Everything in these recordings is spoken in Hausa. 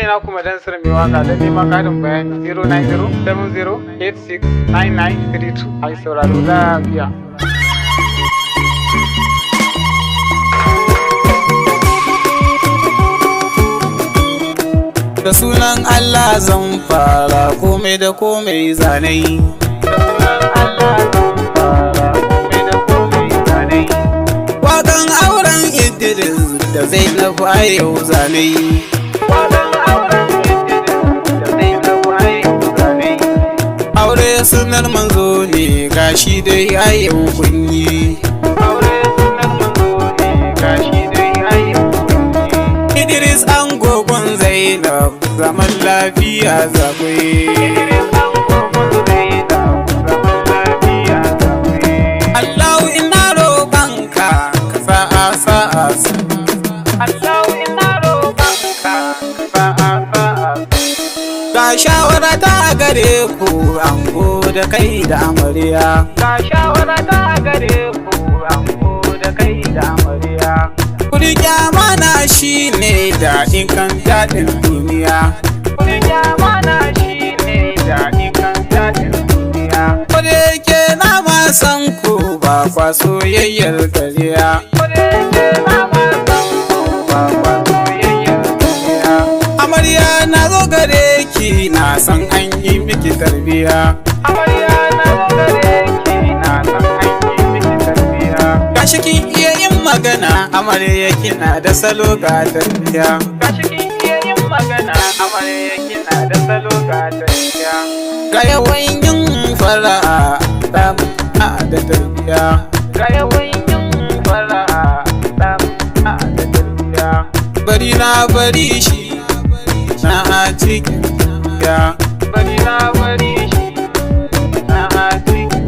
ne na kuma dansar mai waka da neman ƙarin bayani 09070869932 ai sauraro lafiya. Da sunan Allah zan fara komai da komai zanai. Waƙan auren Idris da Zainab a yau zanai. Aure sunar manzo ne gashi dai a yau kunyi. Idris an gogon Zainab zaman lafiya zaɓe. Allahu ina roƙonka ka sa'a Allahu ina roƙonka ka sa'a ga shawara ta gare ku ango da kai da amarya. Ga shawara ta gare ku ango da kai da amarya. Kurya mana shi ne daɗin kan daɗin duniya. Kurya mana shi ne daɗin kan daɗin duniya. Kode ke na masan ku ba kwa soyayyar ƙarya. Kode ke na masan ku ba kwa soyayyar ƙarya. Amarya na zo gare ki na san an yi miki tarbiya. Amarya na zo gare ki na san an yi miki tarbiya. Gashi kin iya yin magana amarya kina da salo ga tarbiya. Gashi kin iya yin magana amarya kina da salo ga tarbiya. Ga yawan yin fara'a da tarbiya. Ga yawan yin fara'a da tarbiya. Bari na bari shi na cikin ya. Bari na bari shi na cikin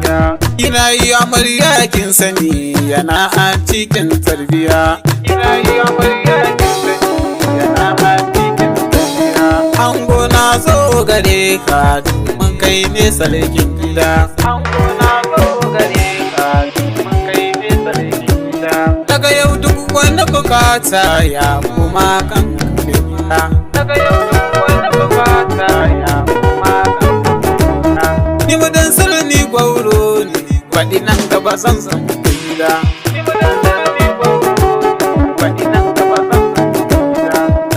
ya. Ina yi amarya kin sani yana a cikin tarbiya. Ina yi amarya kin sani yana a cikin tarbiya. Ango na zo gare ka domin kai ne sarkin gida. Ango na zo gare ka domin kai ne sarkin gida. Daga yau duk wani bukata ya kuma kan gida. Daga yau duk wani bukata ya kuma kan gida. Ni mudan sirni gwauro ne faɗi nan gaba zan san gida.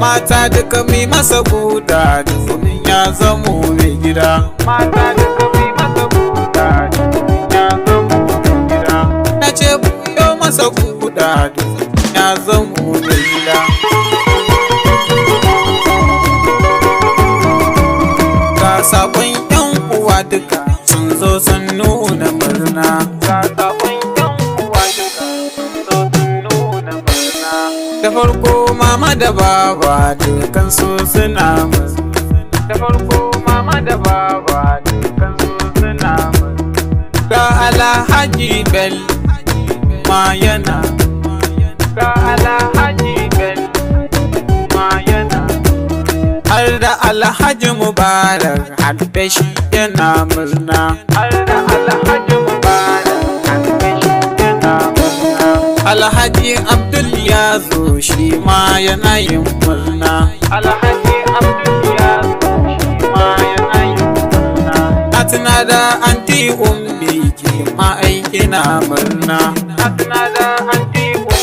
Mata duka mi masa buda domin ya zamo mai gida. Mata duka mi masa buda domin ya zamo mai gida. Na ce buyo masa buda domin ya zamo mai gida. Ga sakon yan uwa duka sun zo sun nuna murna. Ga sakon yan uwa duka sun zo sun nuna murna. Da farko mama da baba dukan su suna murna. Da farko mama da baba dukan su suna murna. Ga Alhaji Bel ma yana. Ga Alhaji Bel ma yana. Har da Alhaji Mubarak Albeshi yana murna. Har da Alhaji Mubarak Albeshi yana murna. Alhaji Abdul ya zo shi ma yana yin murna. Alhaji Abdul ya zo shi ma yana yin murna. Na tuna da anti ummi ke ma aiki na murna. Na tuna da anti ummi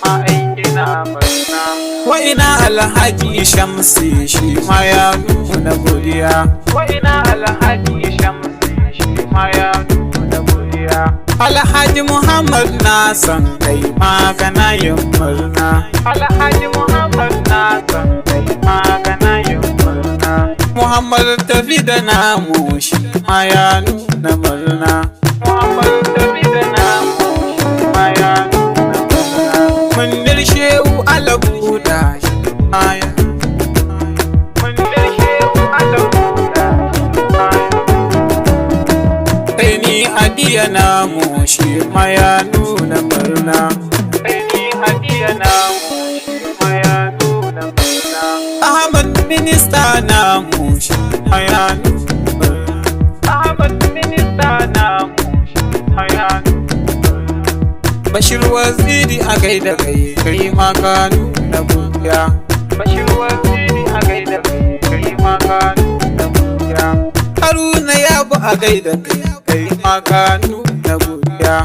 ma aiki na murna. Wa ina Alhaji Shamsi shi ma ya nuna godiya. Wa ina Alhaji Shamsi shi ma ya nuna godiya. Alhaji Muhammad na san kai magana yin murna. Alhaji Muhammad na san kai magana yin murna. Muhammad tafi da namu shi ma ya nuna murna. Muhammad tafi da namu shi ma ya nuna murna. Munir Shehu Alabuda shi ma ya Munir Shehu Alabuda shi ma ya kai ni hadiya namu shi ma ya nuna murna. Kai ni hadiya namu shi ma ya nuna murna. Ahmad minista namu shi ma ya nuna murna. Ahmad minista namu shi ma ya nuna murna. Bashir Waziri a gaida kai kai ma ka nuna godiya. Bashir Waziri a gaida kai kai ma ka nuna godiya.